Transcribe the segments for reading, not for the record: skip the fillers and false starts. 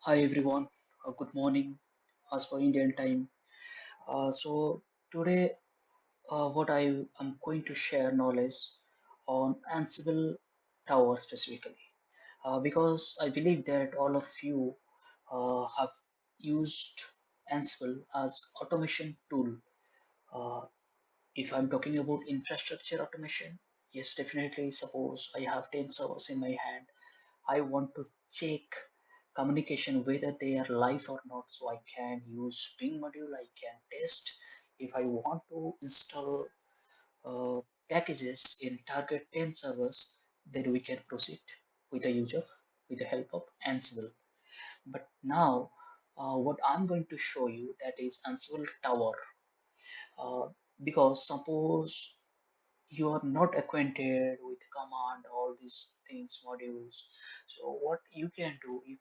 Hi everyone, good morning as per Indian time. So today, what I am going to share knowledge on Ansible Tower specifically, because I believe that all of you have used Ansible as automation tool. Uh, if I'm talking about infrastructure automation, yes, definitely. Suppose I have 10 servers in my hand. I want to check communication whether they are live or not. So I can use Ping module. I can test if I want to install uh, packages in target 10 servers. Then we can proceed with the use of with the help of Ansible. But now, what I'm going to show you that is Ansible Tower. Uh, because suppose you are not acquainted with command all these things modules, so what you can do, you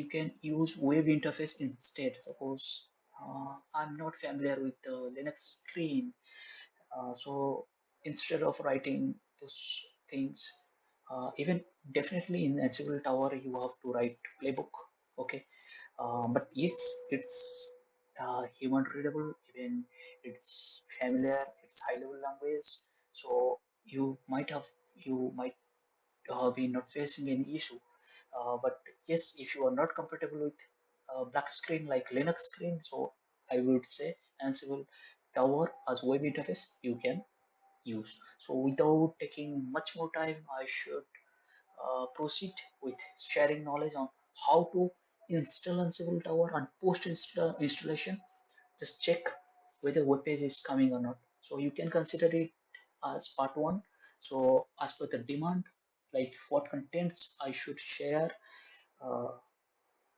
can use web interface instead. Suppose I'm not familiar with the Linux screen, so instead of writing those things, even definitely in Ansible Tower you have to write playbook. Okay, but yes, it's human readable, even it's familiar, it's high level language. So you might be not facing any issue. But yes, if you are not comfortable with black screen like Linux screen, so I would say Ansible Tower as web interface you can use. So without taking much more time, I should proceed with sharing knowledge on how to install Ansible Tower and post installation. Just check whether web page is coming or not. So you can consider it as part one. So as per the demand, like what contents I should share, uh,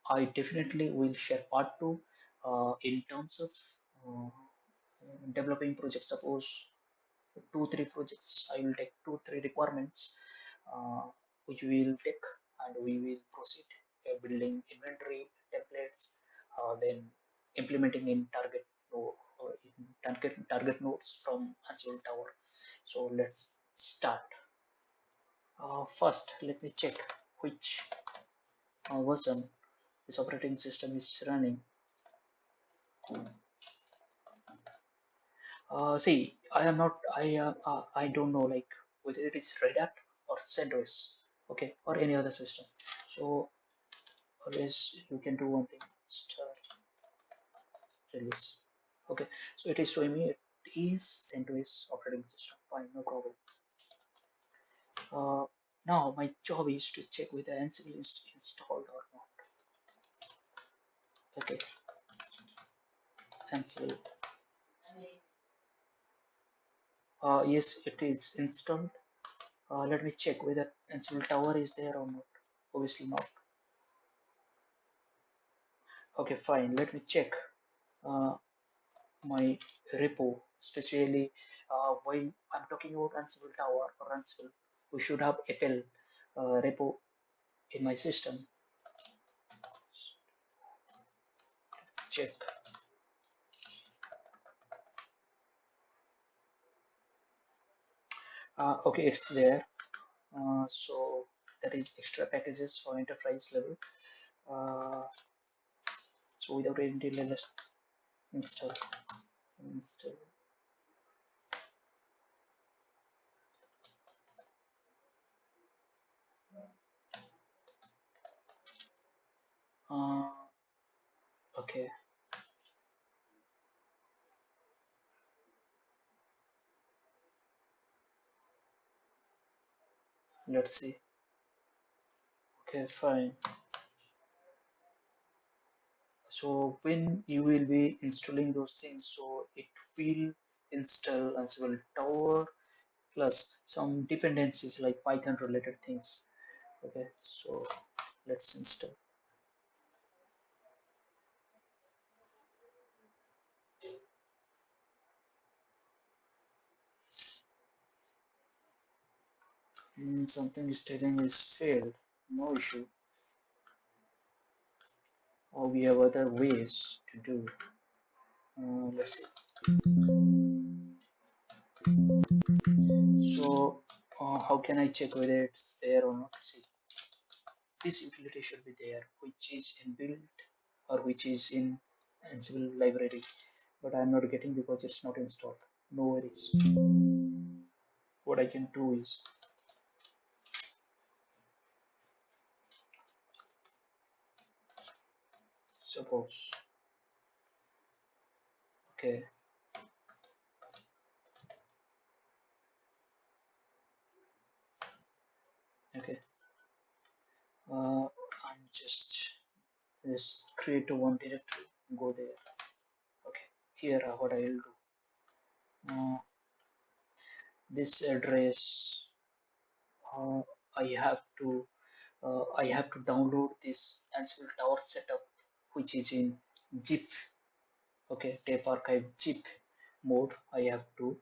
I definitely will share part two in terms of uh, developing project. Suppose two three projects, I will take two three requirements, uh, which we will take, and we will proceed building inventory templates, then implementing in target nodes from Ansible Tower. So let's start. First let me check which version this operating system is running. See, I don't know like whether it is Red Hat or CentOS, okay, or any other system. So always you can do one thing, start release. Okay, so it is showing me it is CentOS operating system. Fine, no problem. Uh, Now my job is to check whether Ansible is installed or not. Okay, Ansible. Yes, it is installed. Let me check whether Ansible Tower is there or not. Obviously not. Okay, fine. Let me check uh, my repo, especially while I'm talking about Ansible Tower or Ansible, we should have Apple repo in my system. Check. Okay, it's there. So that is extra packages for enterprise level. Uh, so without any delay, let's install. Install. Uh, okay, let's see. Okay, fine. So when you will be installing those things, so it will install Ansible Tower plus some dependencies like Python related things. Okay, so let's install. Something is telling is failed. No issue. Or we have other ways to do. Let's see. So how can I check whether it's there or not? See. this utility should be there, which is inbuilt or which is in Ansible library, but I'm not getting because it's not installed. No worries. What I can do is, suppose, okay, okay, I'm just create a one directory, go there. Okay, here what I will do, this address, uh, I have to I have to download this Ansible Tower setup, which is in zip. Okay, tape archive zip mode. I have to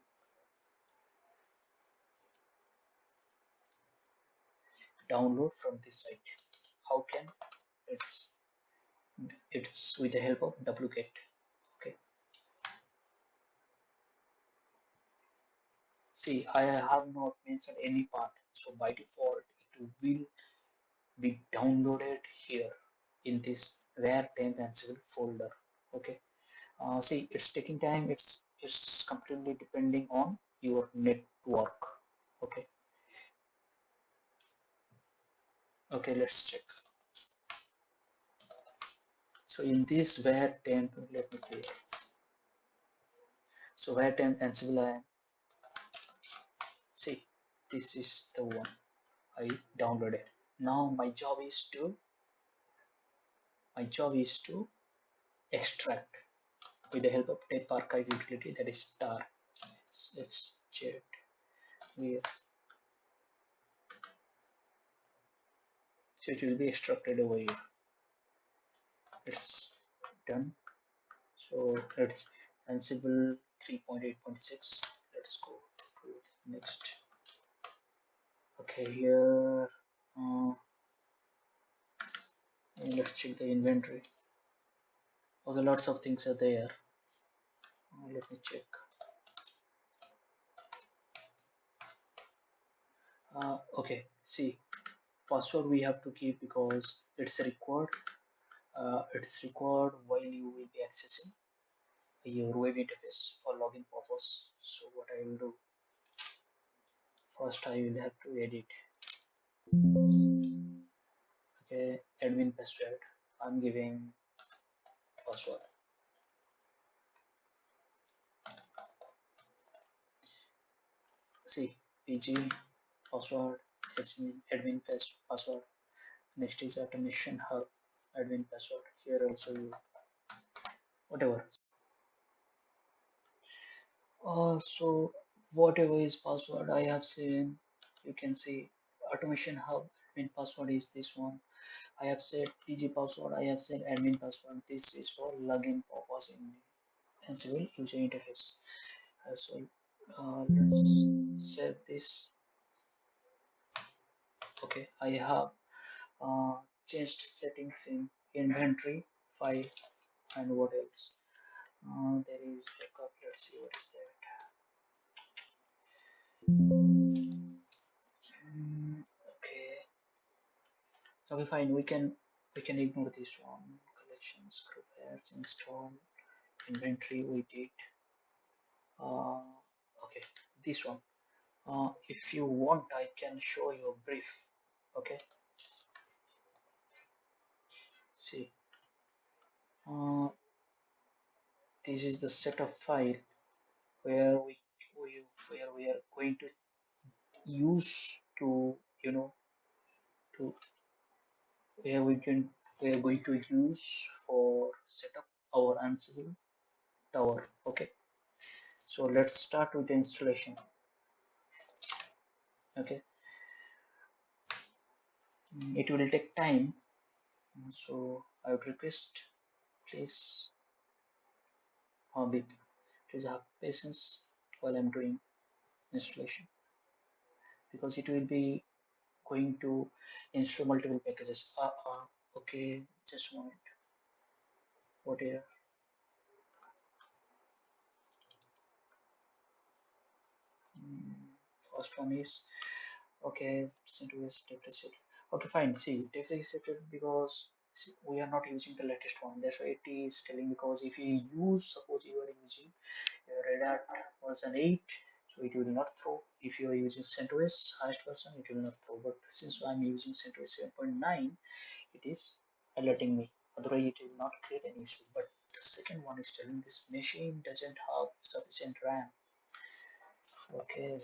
download from this site. How can it's it's with the help of wget. Okay, see, I have not mentioned any path, so by default it will be downloaded here in this where temp Ansible folder. Okay, see, it's taking time. It's completely depending on your network. Okay, okay, let's check. So in this where temp, let me click. So where temp Ansible, I am, see, this is the one I downloaded. Now my job is to extract with the help of tape archive utility, that is star. Let's check here. So it will be extracted over here. It's done. So let's Ansible 3.8.6. Let's go to next. Okay, here let's check the inventory. Okay, lots of things are there. Let me check. Okay, see, password we have to keep because it's required. It's required while you will be accessing your web interface for login purpose. So what I will do, first I will have to edit. Okay, admin password. I'm giving password. See, pg password, admin password. Next is automation hub admin password. Here also you whatever. So whatever is password I have seen, you can see automation hub admin password is this one. I have said PG password, I have said admin password. This is for login purpose in Ansible user interface. So let's save this. Okay, I have changed settings in inventory file, and what else? There is backup. Let's see what is that. Okay, okay, fine. We can ignore this one. Collections, group layers, install, inventory. We did. Okay, this one. If you want, I can show you a brief. Okay, see, uh, this is the setup file where we are going to use to to where we are going to use for set up our Ansible tower. Okay, so let's start with the installation. Okay, it will take time, so I would request, please be please have patience while I'm doing installation, because it will be going to install multiple packages. Okay, just a moment. What here? First one is, okay, CentOS deprecated. Okay, fine. See, deprecated because see, we are not using the latest one. That's why it is telling because if you use, suppose you are using Red Hat version 8, so it will not throw. If you are using CentOS highest version, it will not throw. But since I'm using CentOS 7.9, it is alerting me. Otherwise, it will not create any issue. But the second one is telling this machine doesn't have sufficient RAM. Okay,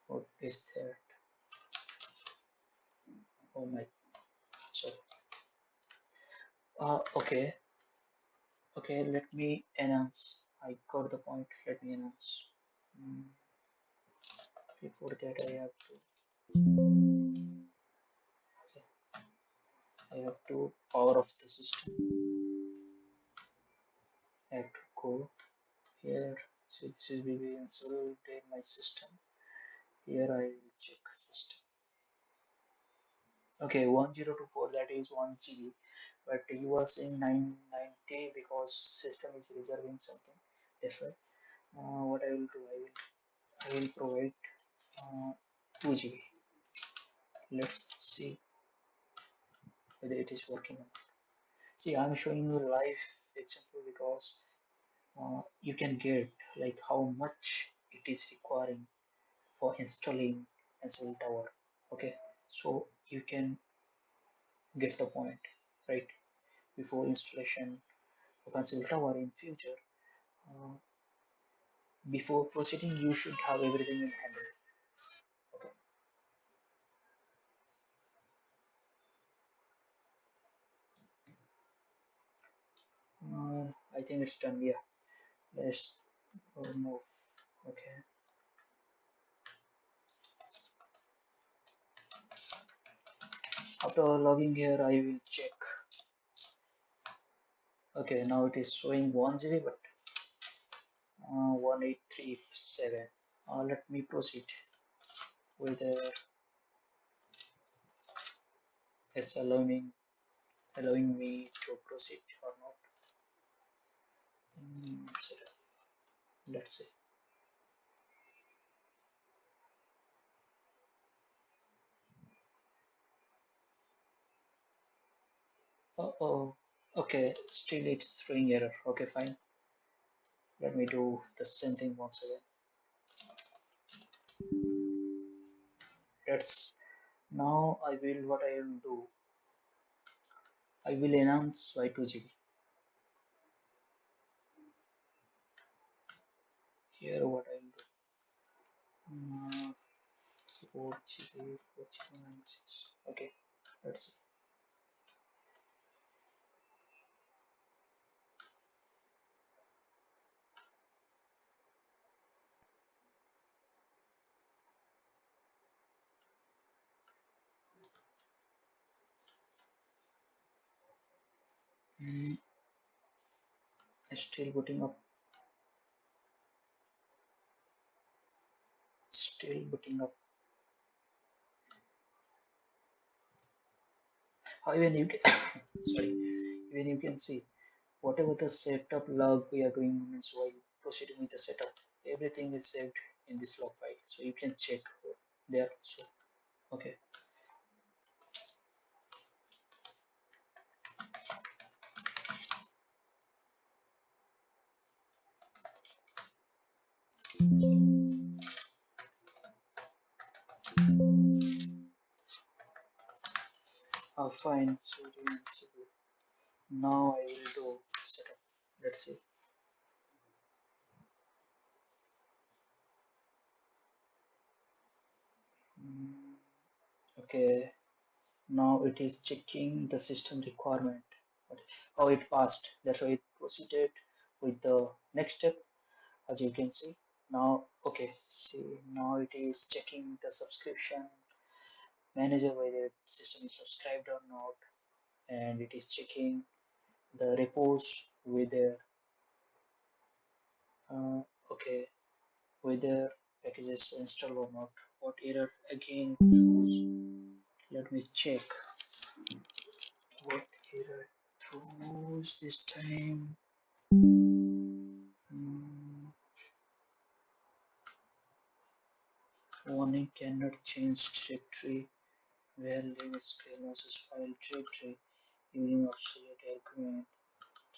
what is that? Oh my. So, okay. Okay, let me enhance. I got the point. Let me enhance. Mm, Before that, I have to power off the system. I have to go here. So this is BB installed in my system. Here I will check system. Okay, 1024 that is 1 GB, but you are saying 990 because system is reserving something. That's right. What I will do, I will provide 2 GB. Let's see whether it is working. See, I'm showing you a live example because you can get like how much it is requiring for installing Ansible Tower. Okay, so you can get the point, right? Before installation of Ansible Tower in future, uh, before proceeding, you should have everything in hand. Okay, I think it's done. Yeah, let's move. Okay, after logging here, I will check. Okay, now it is showing 1 GB, but 1837. Let me proceed with it's allowing me to proceed or not. Let's see. Oh, okay. Still, it's throwing error. Okay, fine. Let me do the same thing once again. Let's now. I will what I will do. I will enhance by 2 GB. Here, what I will do. 4 GB, 4 GB 96. Okay, let's see. Mm, Still booting up. Still booting up. Even you can, sorry. Even you can see whatever the setup log we are doing means while proceeding with the setup, everything is saved in this log file, so you can check there. So okay, fine. So now I will do setup. Let's see. Mm, okay, now it is checking the system requirement. Okay. Oh, it passed. That's why it proceeded with the next step. As you can see now, okay. See, now it is checking the subscription manager whether the system is subscribed or not, and it is checking the repos whether okay, whether packages installed or not. What error again throws? Let me check what error throws this time. Hmm, Warning cannot change directory. where Lewis Scales file trajectory using obsolete argument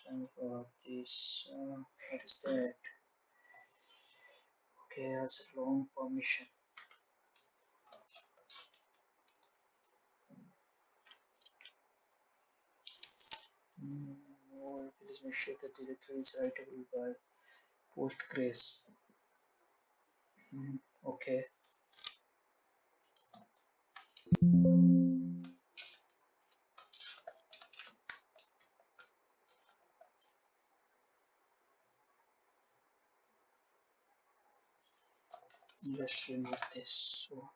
transfer this what is that? Okay, as a long permission. Or please make sure the directory is writable by Postgres. Okay, let's remove this. So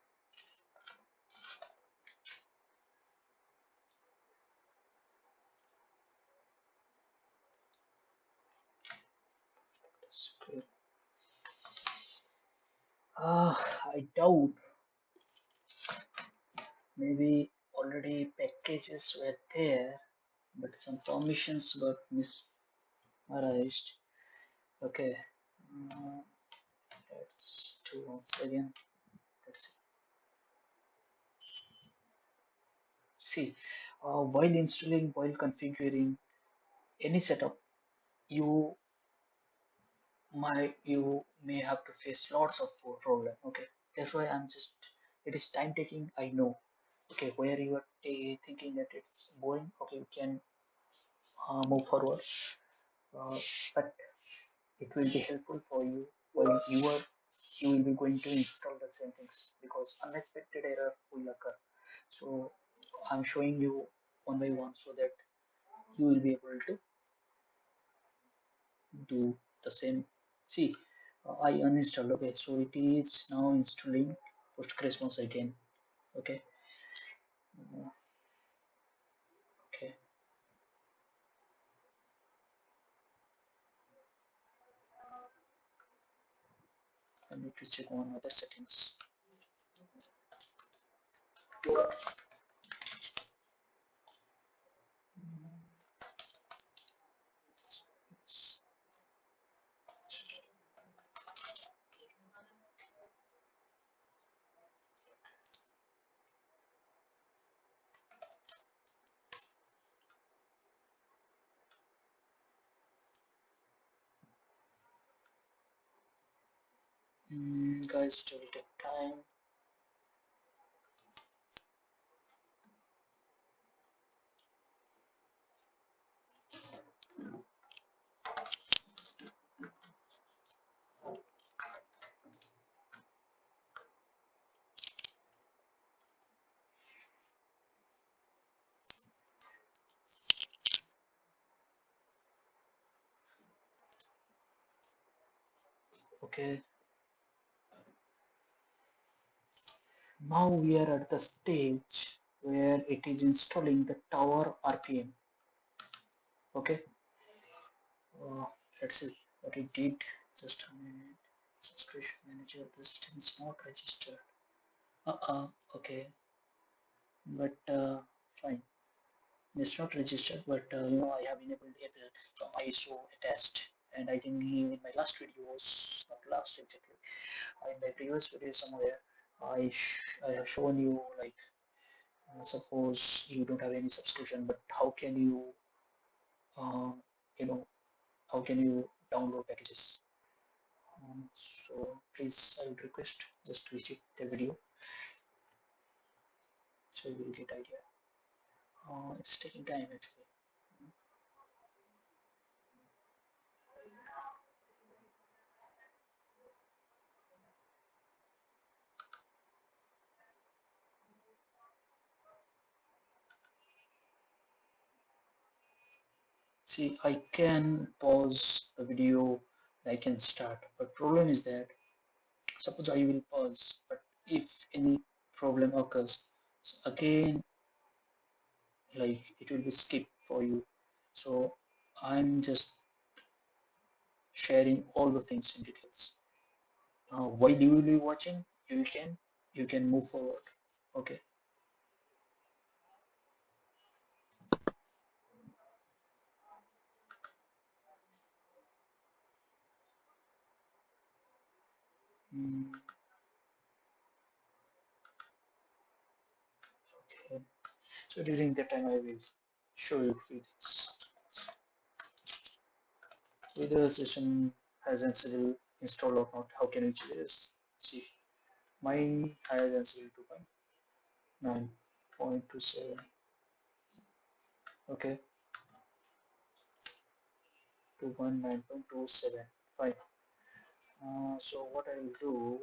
SQL. I doubt maybe already packages were there, but some permissions got misarranged. Okay, uh, let's do once again. Let's see. While installing, while configuring any setup, you you may have to face lots of problem. Okay, that's why I'm just. It is time taking. I know. Okay, where you are thinking that it's boring. Okay, you can move forward. Uh, but it will be helpful for you while you will be going to install the same things because unexpected error will occur. So I'm showing you one by one so that you will be able to do the same. See, I uninstalled. Okay, so it is now installing Postgres once again. Okay, uh, okay. I need to check one other settings. Guys, it will take time. Okay, now we are at the stage where it is installing the tower RPM. Okay, uh, let's see what it did. Just a minute. Subscription manager. The system is not registered. Okay, but fine. It's not registered, but I have enabled Apple from ISO test, and I think in my last video was not last exactly. In my previous video somewhere, I have shown you like suppose you don't have any subscription, but how can you uh, you know how can you download packages? So please, I would request just visit the video so you will get idea. It's taking time actually. See, I can pause the video, I can start, but problem is that suppose I will pause, but if any problem occurs, so again, like it will be skipped for you. So I'm just sharing all the things in details. While you will be watching, you can move forward. Okay. Mm, So during that time I will show you few things. Whether the system has Ansible installed or not, how can we check this? See, mine has Ansible 2.9.27. Okay, 2.9.27. Fine. So what I will do,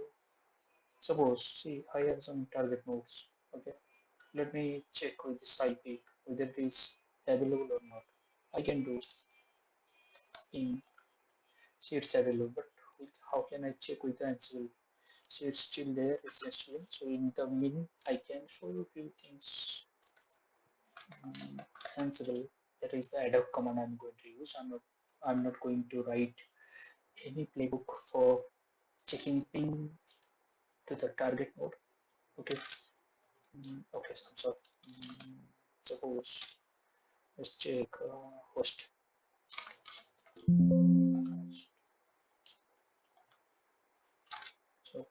suppose, see, I have some target nodes. Okay, let me check with this IP whether it is available or not. I can do in, see it's available, but how can I check with the Ansible? See it's still there, it's installing. So in the min, I can show you a few things. Ansible, that is the add command I'm going to use. I'm not going to write any playbook for checking ping to the target node. Okay. Okay, I'm sorry. Suppose let's check host. So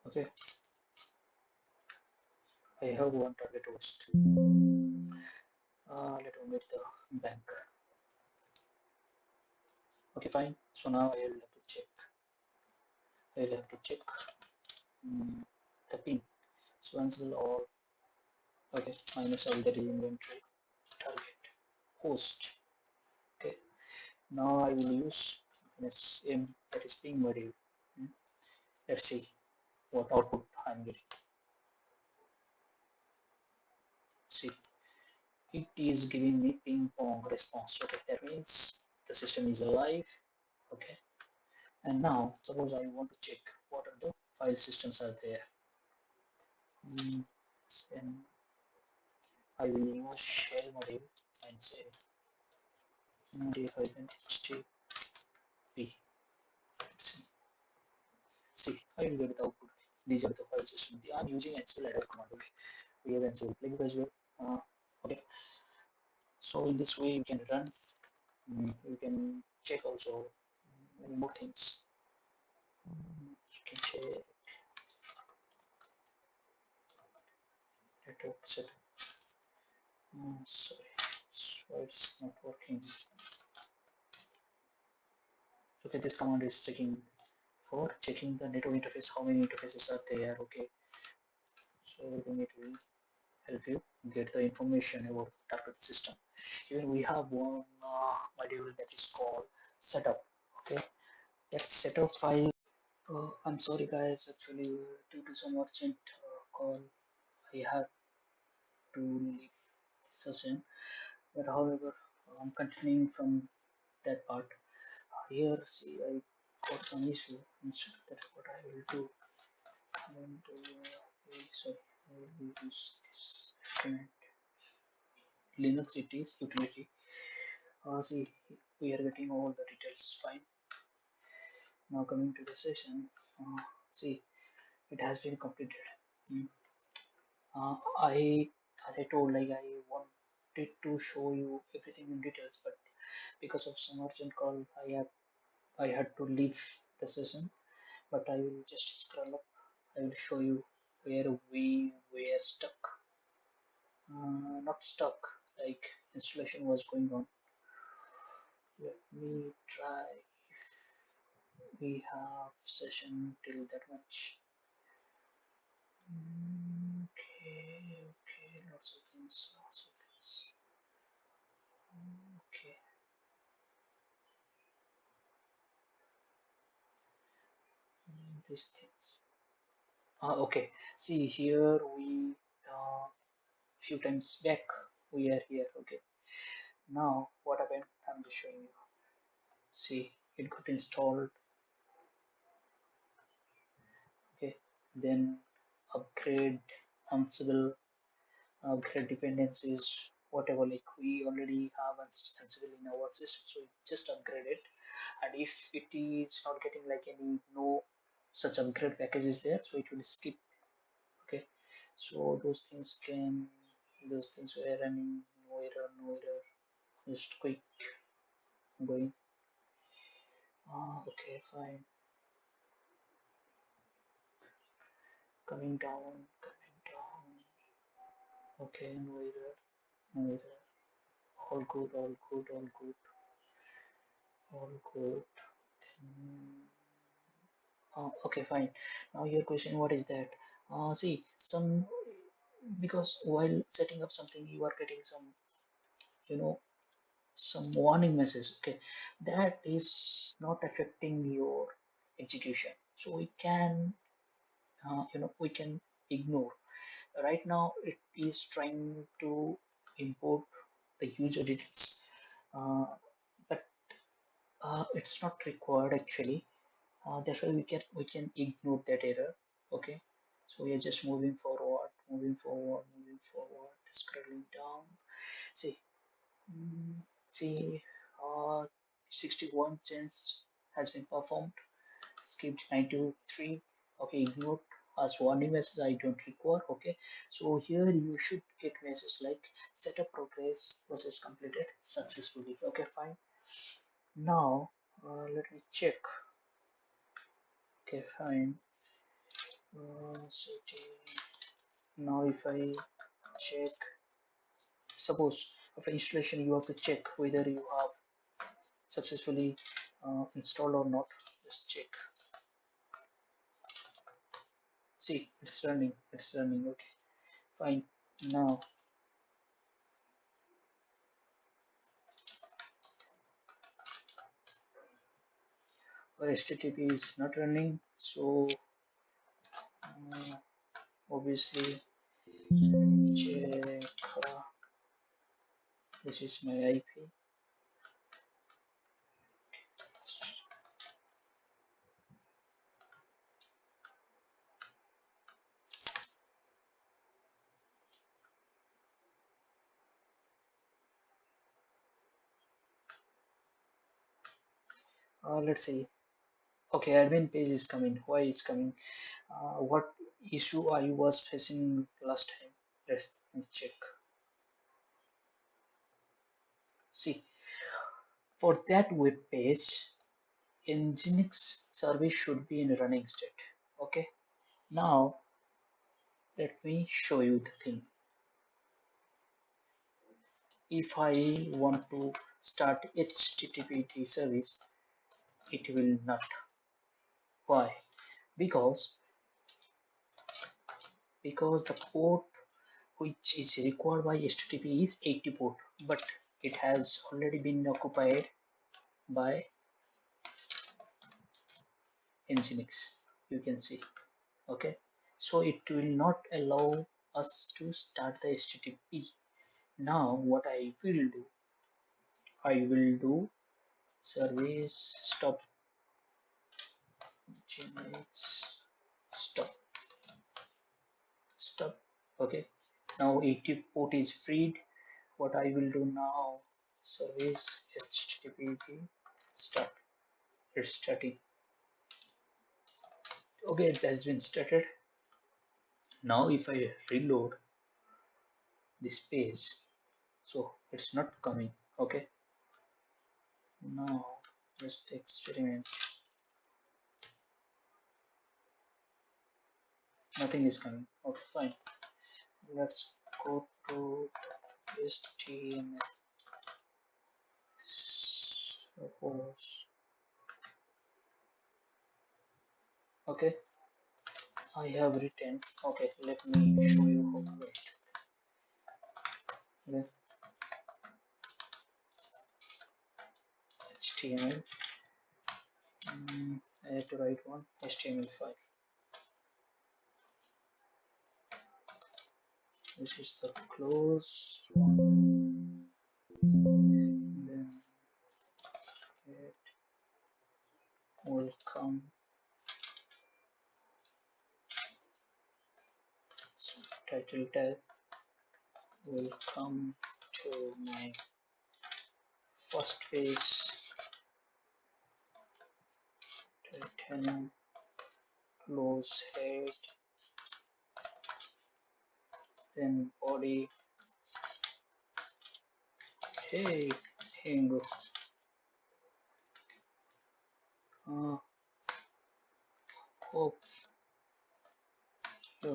okay, I have one target host. Let me get the bank. Okay, fine. So now I will have to check. I will have to check the ping. So Ansible or okay, minus all that is inventory target host. Okay, now I will use minus m, that is ping module. Let's see what output I'm getting. See, it is giving me ping pong response. Okay, that means the system is alive. Okay, and now suppose I want to check what are the file systems are there. And I will use shell module and say -http. See, I will get the output. These are the file systems. I'm using Ansible add command. Okay, we have Ansible playbook as well. Okay, so in this way you can run. You can check also many more things. You can check network setup. Sorry, so it's not working. Okay, this command is checking for checking the network interface. How many interfaces are there? Okay, so then it will help you get the information about the target system. Even we have one module that is called setup. Okay, that setup file. I'm sorry guys, actually due to some urgent call, I have to leave this session. But however, I'm continuing from that part. Here, see, I got some issue. Instead of that, what I will do, and sorry, I will use this document. Linux it is utility. See, we are getting all the details fine. Now coming to the session, see, it has been completed. Mm. As I told, like I wanted to show you everything in details, but because of some urgent call, I had to leave the session. But I will just scroll up. I will show you where we were stuck. Not stuck, like installation was going on. Let me try if we have session till that much. Okay, lots of things, lots of things. Okay, these things. Okay, see here we few times back we are here. Okay, now what happened? I'm just showing you. See, it got installed. Okay, then upgrade Ansible, upgrade dependencies, whatever, like we already have Ansible in our system, so we just upgrade it. And if it is not getting like any no such upgrade package is there, so it will skip. Okay, so those things were running, no error, no error, just quick. going. Okay, fine. Coming down, coming down. Okay, no error, no error. All good, all good, all good, all good. Then, okay, fine. Now your question, what is that? See, some because while setting up something, you are getting some, you know, some warning message. Okay, that is not affecting your execution. So we can, we can ignore. Right now, it is trying to import the user details, uh, but it's not required actually. That's why we can ignore that error. Okay, so we are just moving forward, moving forward, moving forward, scrolling down. See, mm, see, uh, 61 change has been performed. Skipped 93. Okay, ignored as warning message. I don't require. Okay, so here you should get message like setup progress process completed successfully. Okay, fine. Now let me check. Okay, fine. Setting. Now if I check, suppose after installation you have to check whether you have successfully installed or not. Just check. See, it's running. It's running. Okay, fine. Now HTTP is not running, so uh, obviously check. This is my IP. Let's see. Okay, admin page is coming. Why it's coming? What issue I was facing last time? Let me check. See, for that web page, Nginx service should be in running state. Okay, now let me show you the thing. If I want to start HTTP service, it will not. Why? Because the port which is required by HTTP is 80 port, but it has already been occupied by Nginx. You can see. Okay, so it will not allow us to start the HTTP. Now what I will do service stop Nginx stop stop. Okay, now 80 port is freed. What I will do now, service HTTP start. It's starting. Okay, it has been started. Now if I reload this page, so it's not coming. Okay, now just experiment. Nothing is coming. Okay, fine. Let's go to HTML. Suppose. Okay, I have written. Okay, let me show you how to write. Okay, HTML. I have to write one HTML file. This is the close one. Then it will come. So title tag will come to my first page. Title, close head, then body. Hey, here you go. Uh, hope you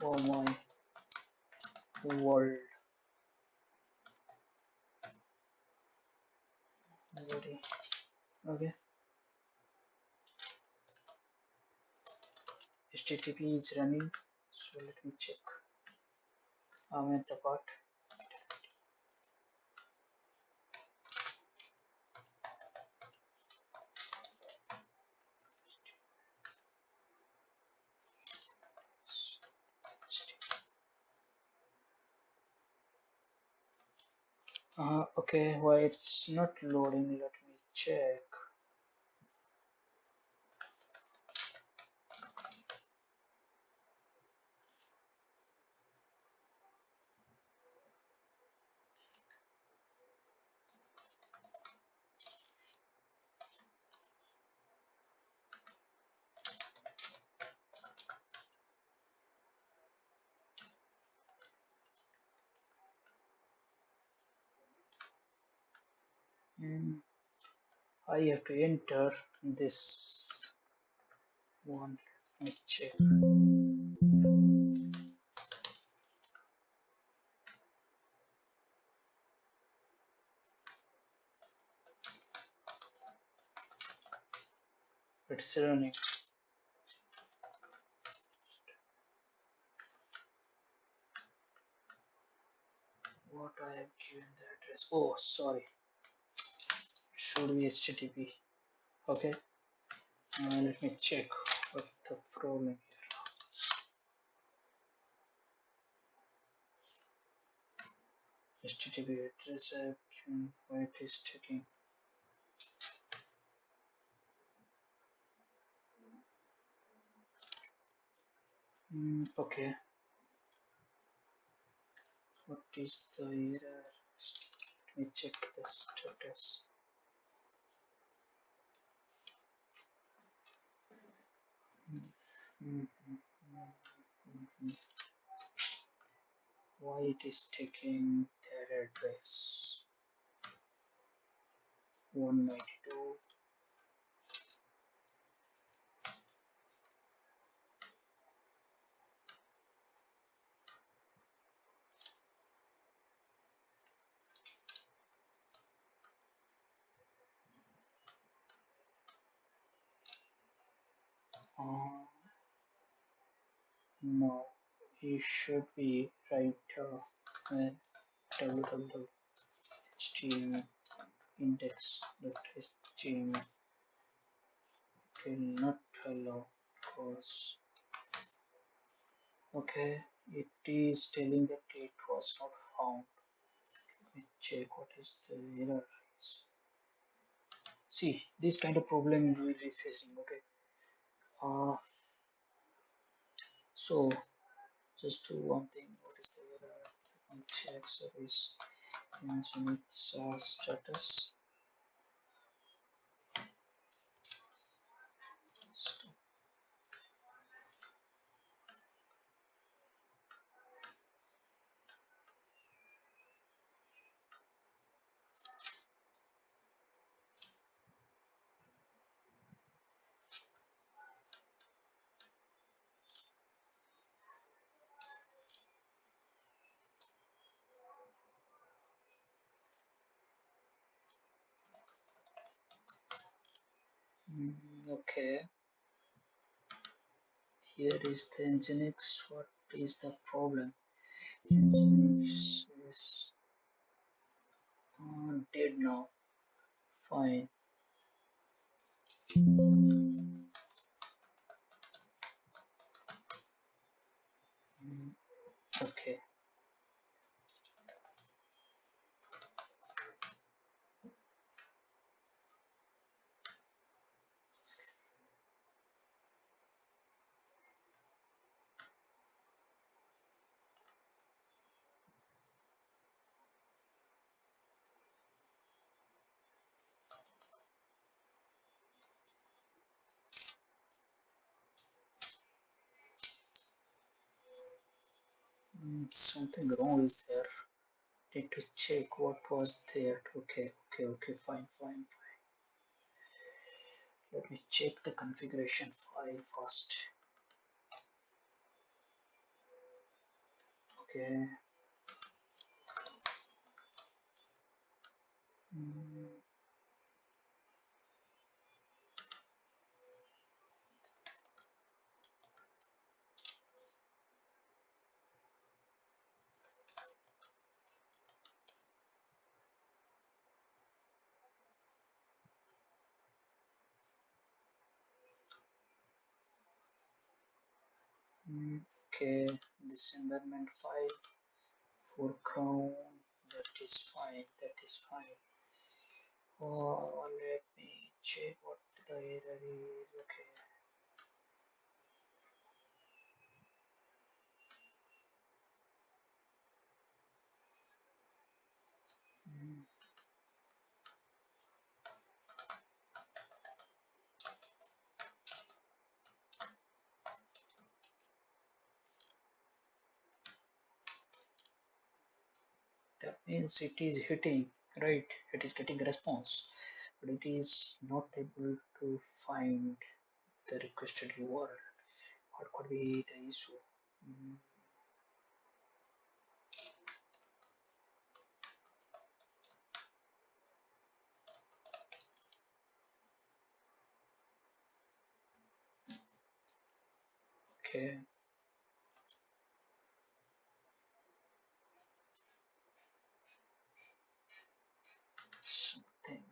for my world. Ready? Okay. HTTP is running. So let me check. I'm at the part. Okay, why it's not loading? Let me check. Hmm, I have to enter this one. Let me check. It's running. What I have given the address. Oh, sorry. It should be HTTP. Okay. Let me check what the problem. HTTP address I have given. Why it is taking. Okay. What is the error? Let me check the status. Mm, mm, mm, mm, mm. Why it is taking their address? 192. No, it should be right www.html index.html will not allow cause. Okay, it is telling that it was not found. Let me check what is the error is. See, this kind of problem we will be facing. Okay, uh, so just do one thing. What is the error? Let me check service engine status. Okay, here is the Nginx. What is the problem? Nginx is dead now. Fine. Mm, okay. Something wrong is there. Need to check what was there. Okay, okay, okay. Fine, fine, fine. Let me check the configuration file first. Okay. Mm, okay, this environment file for Chrome, that is fine, that is fine. Oh, let me check what the error is. Okay. Mm, that means it is hitting, right? It is getting a response, but it is not able to find the requested URL. What could be the issue? Mm, okay, something.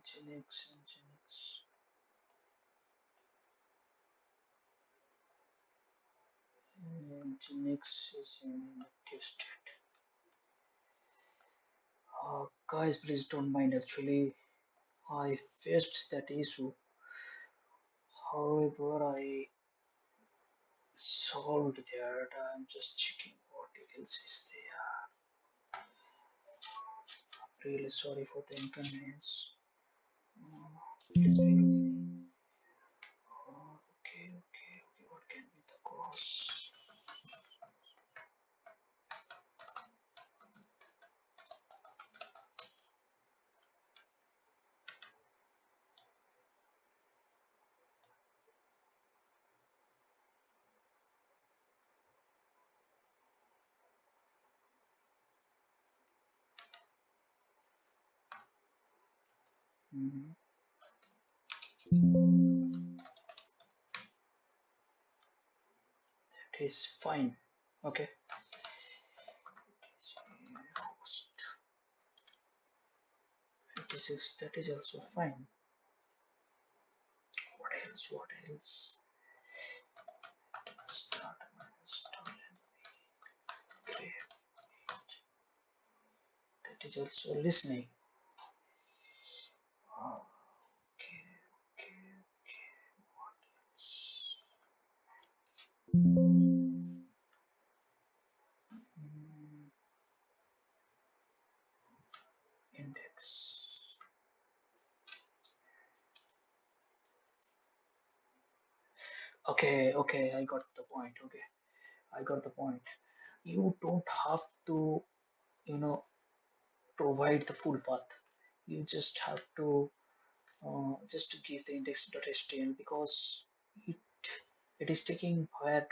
Nginx, Nginx. Nginx is in active state. Guys, please don't mind. Actually, I faced that issue. However, I solved that. I'm just checking what else is there. Really sorry for the inconvenience. Please bear with me. Okay, okay, okay. What can be the cause? Mhm. It is fine. Okay. Host 56. That is also fine. What else? What else? Start. Start. Great. That is also listening. Okay. Okay. Okay. What else? Mm, index. Okay. Okay. I got the point. Okay. I got the point. You don't have to, you know, provide the full path. You just have to just to give the index.html because it it is taking where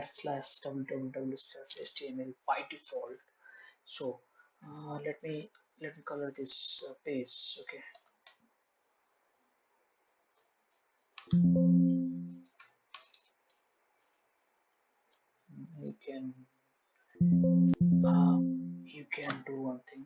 slash www slash html by default. So let me color this page. Okay. You can you can do one thing.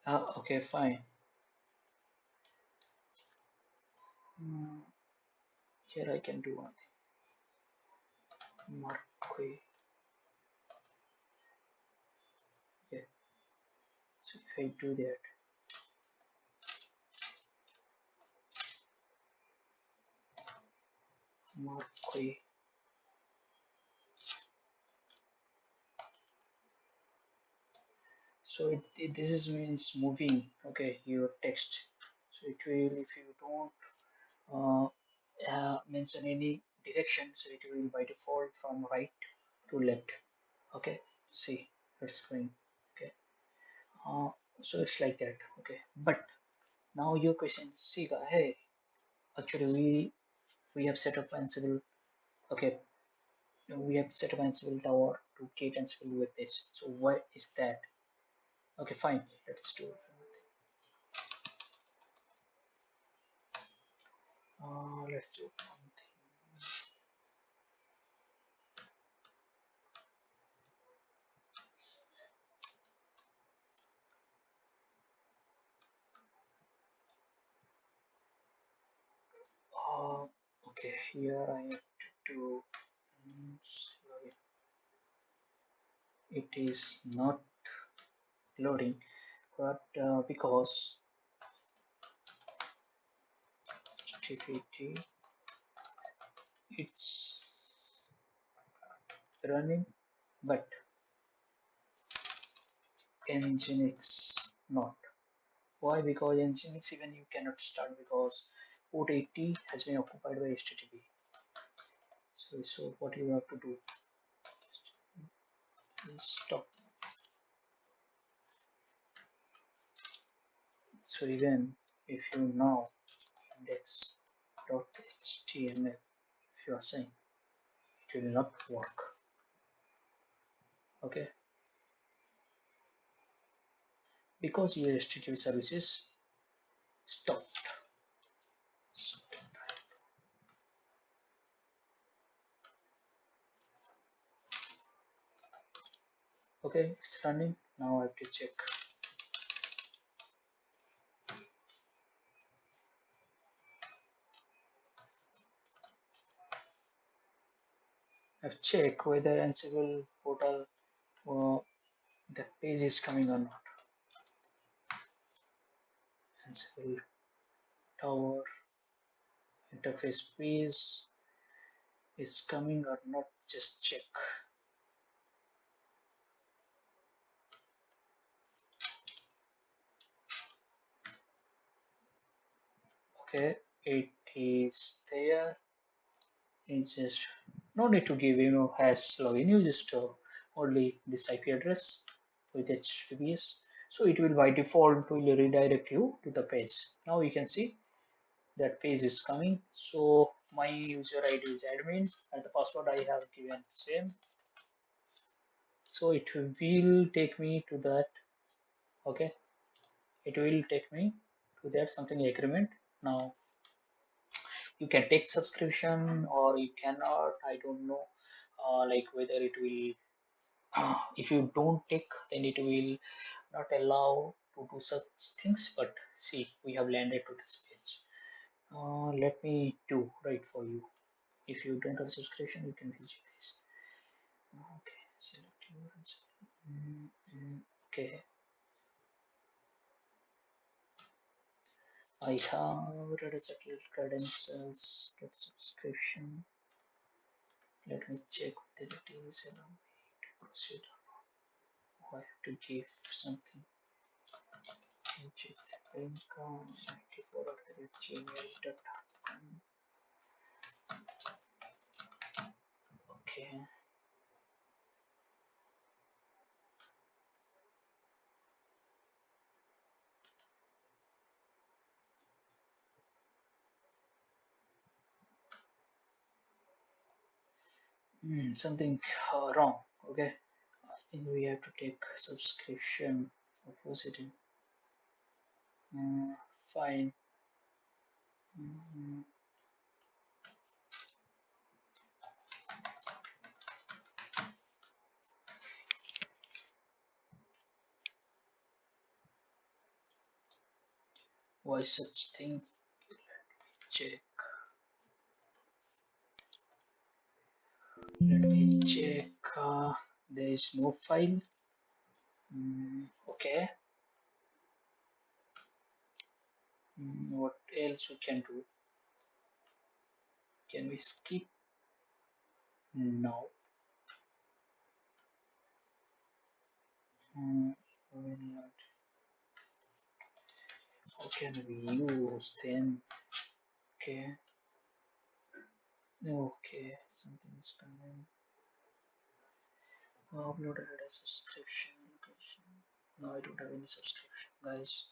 Okay, fine. Mm, here I can do one thing. Marquee. Yeah. So if I do that, Marquee. So this is means moving. Okay, your text. So it will if you don't uh, mention any direction, so it will by default from right to left. Okay, see it's going. Okay, uh, so it's like that. Okay, but now your question, see, hey, actually we have set up Ansible. Okay, we have set up Ansible tower to create Ansible web page. So what is that? Okay, fine. Let's do it. Let's do something. Uh, okay, here I have to do. Sorry, it is not loading, but because activity it's running, but Nginx not. Why? Because Nginx even you cannot start because port 80 has been occupied by HTTP. So what you have to do is stop. So even if you now index.html, if you are saying it will not work. Okay, because your HTTP services stopped. Okay, it's running. Now I have to check. I've checked whether Ansible portal the page is coming or not. Ansible tower interface page is coming or not. Just check. Okay, it is there. It's just no need to give hash login. You just only this IP address with HTTPS. So it will by default will redirect you to the page. Now you can see that page is coming. So my user ID is admin and the password I have given same. So it will take me to that. Okay, it will take me to that something agreement. Now you can take subscription or you cannot. I don't know like whether it will if you don't take then it will not allow to do such things, but see we have landed to this page. Let me do right for you. If you don't have subscription you can visit this. Okay, select your answer. Okay, I have read a settled credentials get subscription. Let me check whether it is allow me to proceed. I have to give something. Income 94@gmail.com. Okay. Something wrong. Okay. I think we have to take subscription for proceeding. Fine. Mm, why such things? Check. Let me check. There is no file. Okay. What else we can do? Can we skip? No. Mm, how can we use them? Okay. Okay. Something is coming. Uploaded a subscription location. No, I don't have any subscription, guys.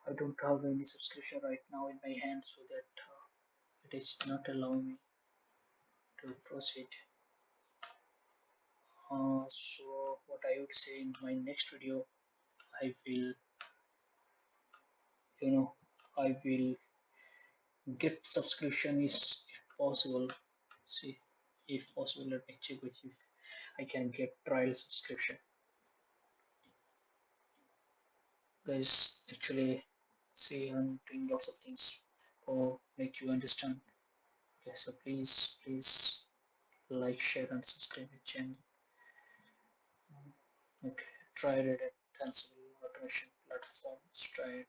I don't have any subscription right now in my hand, so that it is not allowing me to proceed. So what I would say in my next video, I will, you know, I will get subscription is if possible. See, if possible, let me check with you if I can get trial subscription. Guys, actually, see, I'm doing lots of things for make you understand. Okay, so please like, share, and subscribe the channel. Okay, try it at Ansible automation platforms. Try.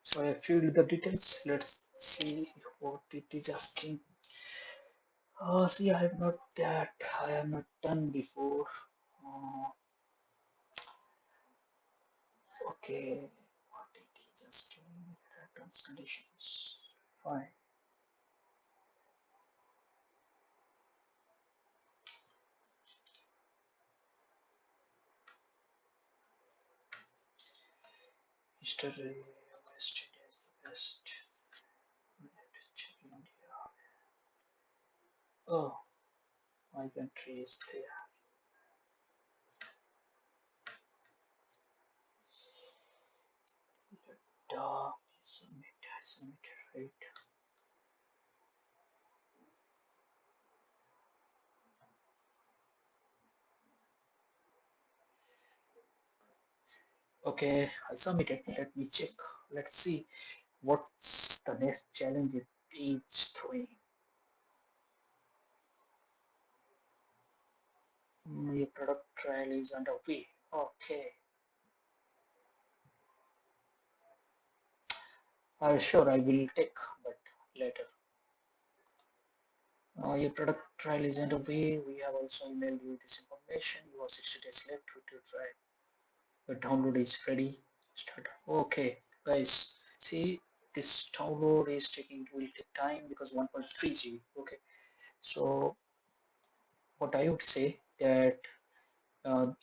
So I filled the details. Let's see what it is asking. See, I have not that. I have not done before. Uh, okay, what it is asking. Terms conditions. Fine. History. West India is the best. Check India. Oh, my country is there. Let submit, right? Okay, I submitted. Let me check. Let's see what's the next challenge it is throwing. Your product trial is underway. Okay, sure, I will take, but later. Your product trial is underway. We have also emailed you this information. You have 60 days left to try. The download is ready. Start. Okay, guys, see this download is will take time because 1.3 GB. Okay, so what I would say that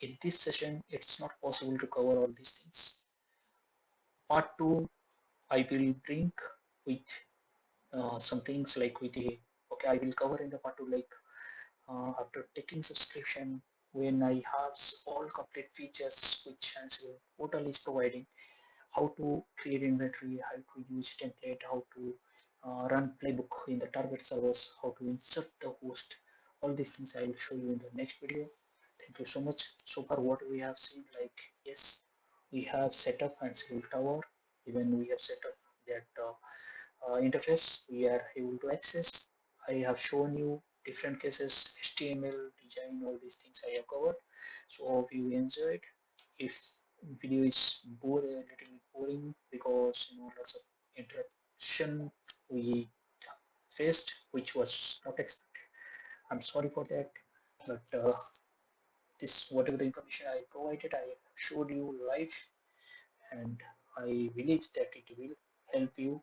in this session it's not possible to cover all these things. Part 2 I will bring with some things like with the okay I will cover in the part 2 like after taking subscription when I have all complete features which Ansible portal is providing, how to create inventory, how to use template, how to run playbook in the target servers, how to insert the host. All these things I will show you in the next video. Thank you so much. So far what we have seen, like yes, we have set up Ansible Tower, even we have set up that interface we are able to access. I have shown you different cases, HTML design, all these things I have covered. So hope you enjoyed. If video is boring, a little bit boring because lots of interruption we faced, which was not expected. I'm sorry for that, but this whatever the information I provided, I showed you live, and I believe that it will help you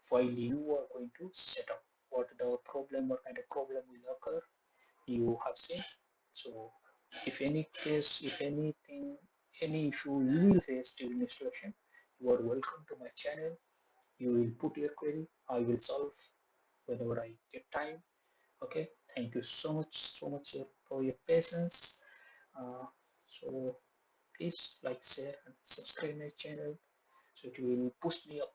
while you are going to set up what the problem, what kind of problem will occur you have seen. So if any case, if anything, any issue you will face during installation, you are welcome to my channel. You will put your query, I will solve whenever I get time. Okay, thank you so much for your patience. So please like, share, and subscribe my channel so it will boost me up